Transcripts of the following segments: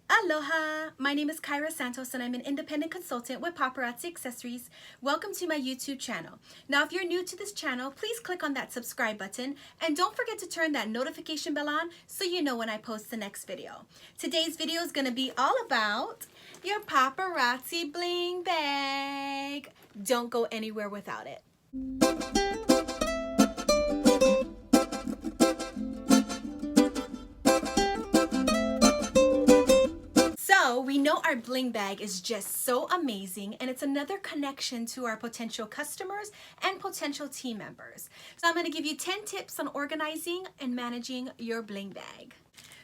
Aloha! My name is Kyra Santos and I'm an independent consultant with Paparazzi Accessories. Welcome to my YouTube channel. Now if you're new to this channel, please click on that subscribe button and don't forget to turn that notification bell on so you know when I post the next video. Today's video is going to be all about your Paparazzi Bling Bag. Don't go anywhere without it. So we know our bling bag is just so amazing, and it's another connection to our potential customers and potential team members. So I'm going to give you 10 tips on organizing and managing your bling bag.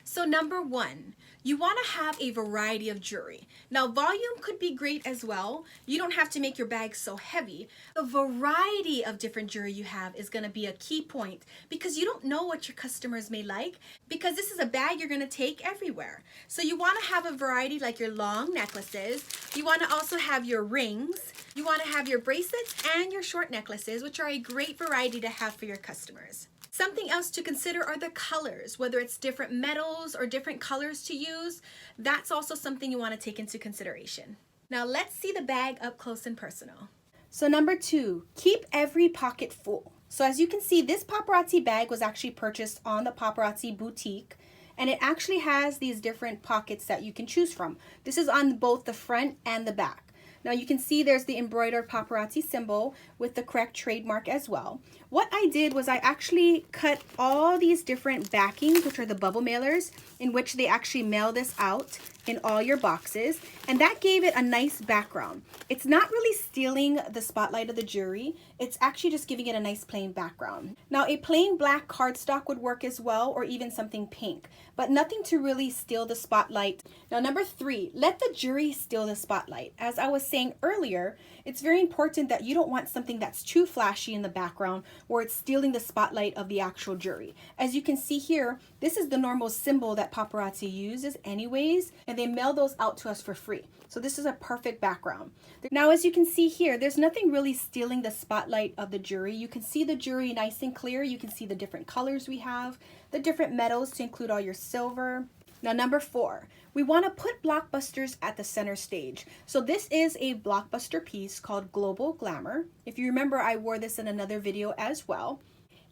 So number one, you want to have a variety of jewelry. Now volume could be great as well. You don't have to make your bag so heavy. The variety of different jewelry you have is going to be a key point because you don't know what your customers may like, because this is a bag you're going to take everywhere. So you want to have a variety like your long necklaces. You want to also have your rings. You want to have your bracelets and your short necklaces, which are a great variety to have for your customers. Something else to consider are the colors, whether it's different metals or different colors to use. That's also something you want to take into consideration. Now let's see the bag up close and personal. So number two, keep every pocket full. So as you can see, this paparazzi bag was actually purchased on the Paparazzi boutique, and it actually has these different pockets that you can choose from. This is on both the front and the back. Now you can see there's the embroidered paparazzi symbol with the correct trademark as well. What I did was I actually cut all these different backings, which are the bubble mailers, in which they actually mail this out in all your boxes, and that gave it a nice background. It's not really stealing the spotlight of the jewelry, it's actually just giving it a nice plain background. Now a plain black cardstock would work as well, or even something pink, but nothing to really steal the spotlight. Now number three, let the jewelry steal the spotlight. As I was saying earlier, it's very important that you don't want something that's too flashy in the background where it's stealing the spotlight of the actual jewelry. As you can see here, this is the normal symbol that paparazzi uses anyways, and they mail those out to us for free. So this is a perfect background. Now as you can see here, there's nothing really stealing the spotlight of the jewelry. You can see the jewelry nice and clear. You can see the different colors we have, the different metals to include all your silver. Now number four, we want to put blockbusters at the center stage. So this is a blockbuster piece called Global Glamour. If you remember, I wore this in another video as well.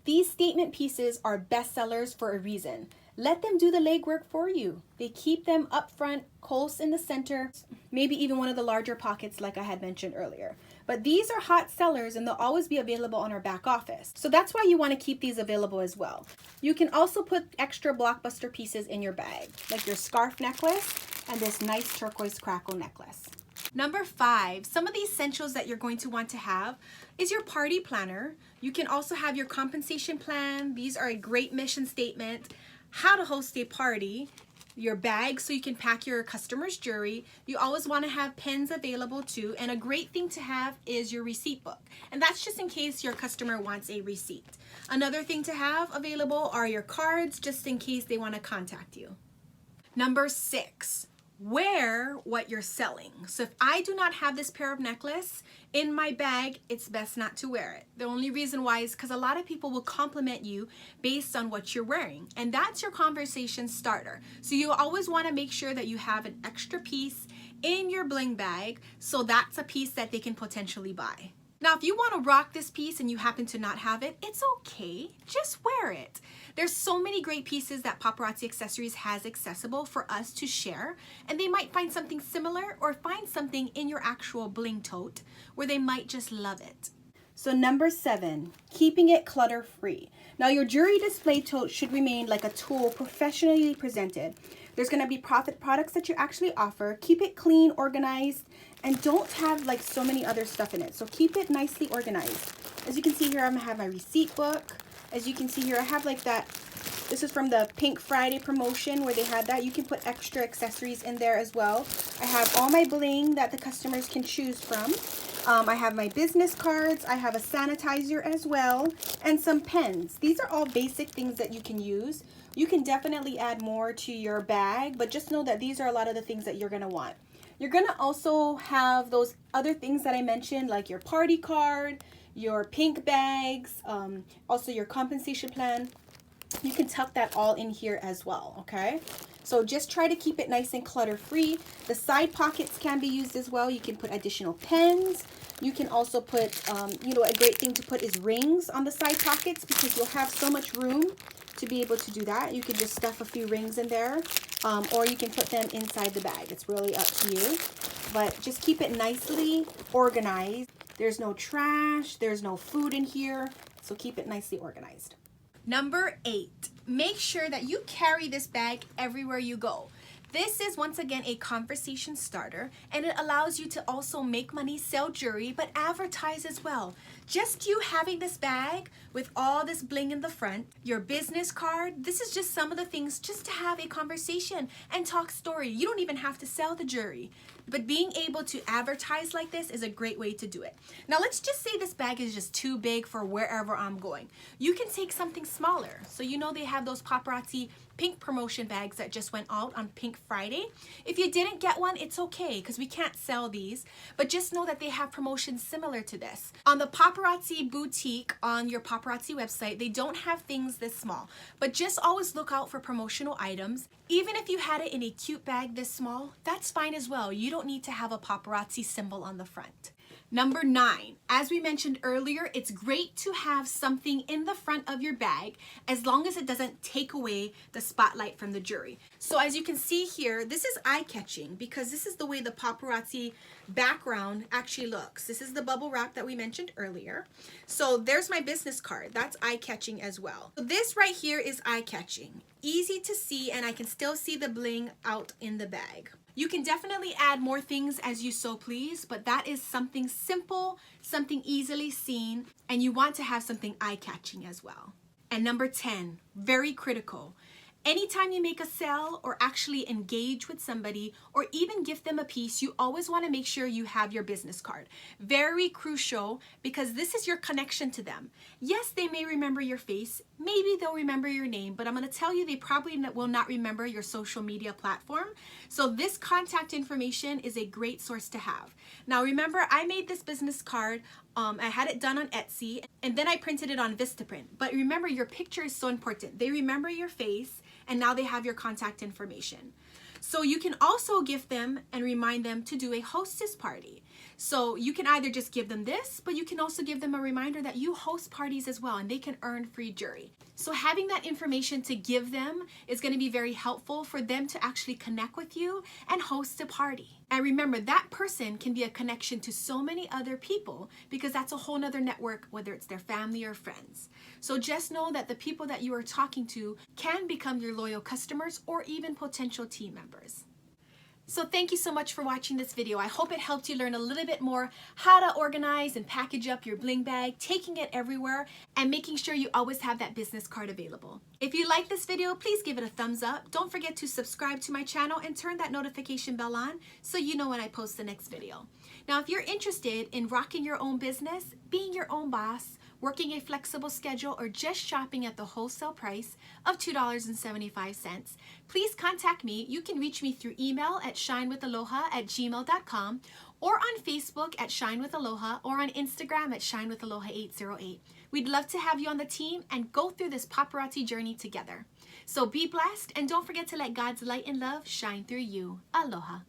These statement pieces are bestsellers for a reason. Let them do the legwork for you. They keep them up front, close in the center, maybe even one of the larger pockets like I had mentioned earlier. But these are hot sellers and they'll always be available on our back office. So that's why you want to keep these available as well. You can also put extra blockbuster pieces in your bag, like your scarf necklace and this nice turquoise crackle necklace. Number five, some of the essentials that you're going to want to have is your party planner. You can also have your compensation plan. These are a great mission statement. How to host a party, your bag so you can pack your customers' jewelry. You always want to have pens available too, and a great thing to have is your receipt book, and that's just in case your customer wants a receipt. Another thing to have available are your cards, just in case they want to contact you. Number six, wear what you're selling. So if I do not have this pair of necklace in my bag, it's best not to wear it. The only reason why is because a lot of people will compliment you based on what you're wearing, and that's your conversation starter. So you always want to make sure that you have an extra piece in your bling bag, so that's a piece that they can potentially buy. Now, if you want to rock this piece and you happen to not have it, it's okay. Just wear it. There's so many great pieces that Paparazzi Accessories has accessible for us to share, and they might find something similar or find something in your actual bling tote where they might just love it. So number seven, keeping it clutter free. Now your jewelry display tote should remain like a tool professionally presented. There's going to be profit products that you actually offer. Keep it clean, organized, and don't have like so many other stuff in it. So keep it nicely organized. As you can see here, I'm going to have my receipt book. As you can see here, I have like that. This is from the Pink Friday promotion where they had that. You can put extra accessories in there as well. I have all my bling that the customers can choose from. I have my business cards. I have a sanitizer as well, and some pens. These are all basic things that you can use. You can definitely add more to your bag, but just know that these are a lot of the things that you're going to want. You're going to also have those other things that I mentioned, like your party card, your pink bags, also your compensation plan. you can tuck that all in here as well, okay? So just try to keep it nice and clutter-free. The side pockets can be used as well. You can put additional pens. You can also put, you know, a great thing to put is rings on the side pockets because you'll have so much room to be able to do that. You can just stuff a few rings in there, or you can put them inside the bag. It's really up to you, but just keep it nicely organized. There's no trash, there's no food in here, so keep it nicely organized. Number 8, make sure that you carry this bag everywhere you go. This is once again a conversation starter, and it allows you to also make money, sell jewelry, but advertise as well. Just you having this bag with all this bling in the front, your business card, this is just some of the things just to have a conversation and talk story. You don't even have to sell the jewelry, but being able to advertise like this is a great way to do it. Now let's just say this bag is just too big for wherever I'm going. You can take something smaller. So you know they have those Paparazzi pink promotion bags that just went out on Pink Friday. If you didn't get one, it's okay because we can't sell these, but just know that they have promotions similar to this. On the Paparazzi boutique on your Paparazzi website, they don't have things this small, but just always look out for promotional items. Even if you had it in a cute bag this small, that's fine as well. You don't need to have a Paparazzi symbol on the front. Number 9, as we mentioned earlier, it's great to have something in the front of your bag as long as it doesn't take away the spotlight from the jewelry. So as you can see here, this is eye-catching because this is the way the paparazzi background actually looks. This is the bubble wrap that we mentioned earlier. So there's my business card. That's eye-catching as well. So this right here is eye-catching. Easy to see, and I can still see the bling out in the bag. You can definitely add more things as you so please, but that is something simple, something easily seen, and you want to have something eye-catching as well. And number 10, very critical. Anytime you make a sale or actually engage with somebody or even gift them a piece, you always want to make sure you have your business card. Very crucial because this is your connection to them. Yes, they may remember your face, maybe they'll remember your name, but I'm going to tell you they probably will not remember your social media platform. So this contact information is a great source to have. Now remember, I made this business card. I had it done on Etsy and then I printed it on Vistaprint. But remember, your picture is so important. They remember your face and now they have your contact information. So you can also gift them and remind them to do a hostess party. So you can either just give them this, but you can also give them a reminder that you host parties as well and they can earn free jewelry. So having that information to give them is going to be very helpful for them to actually connect with you and host a party. And remember, that person can be a connection to so many other people because that's a whole nother network, whether it's their family or friends. So just know that the people that you are talking to can become your loyal customers or even potential team members. So thank you so much for watching this video. I hope it helped you learn a little bit more how to organize and package up your bling bag, taking it everywhere, and making sure you always have that business card available. If you like this video, please give it a thumbs up. Don't forget to subscribe to my channel and turn that notification bell on so you know when I post the next video. Now, if you're interested in rocking your own business, being your own boss, working a flexible schedule, or just shopping at the wholesale price of $2.75, please contact me. You can reach me through email at shinewithaloha@gmail.com or on Facebook at shinewithaloha or on Instagram at shinewithaloha808. We'd love to have you on the team and go through this paparazzi journey together. So be blessed and don't forget to let God's light and love shine through you. Aloha.